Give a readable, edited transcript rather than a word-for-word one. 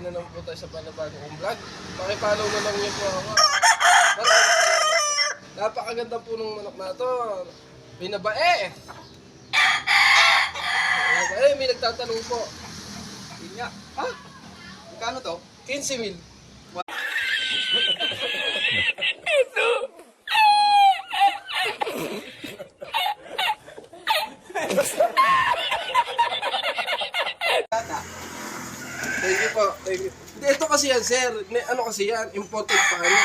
bali na naman po tayo sa panibagong vlog. Pakipollow na lang niyo po ako. Maraming salamat po. Napakaganda po ng manok na to. Binabae. Binabae, may nagtatanong po. Yun nga. Ha? Magkano to? 15,000. Thank you po. Thank you. Hindi, ito kasi yan, sir. Ano kasi yan? Imported pa ano?